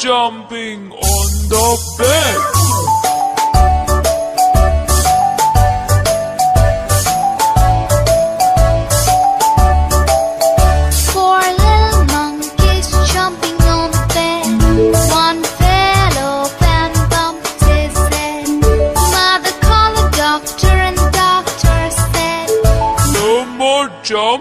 jumping on the bed. Four little monkeys jumping on the bed. One fell off and bumped his head. Mother called the doctor and the doctor said, No more jumping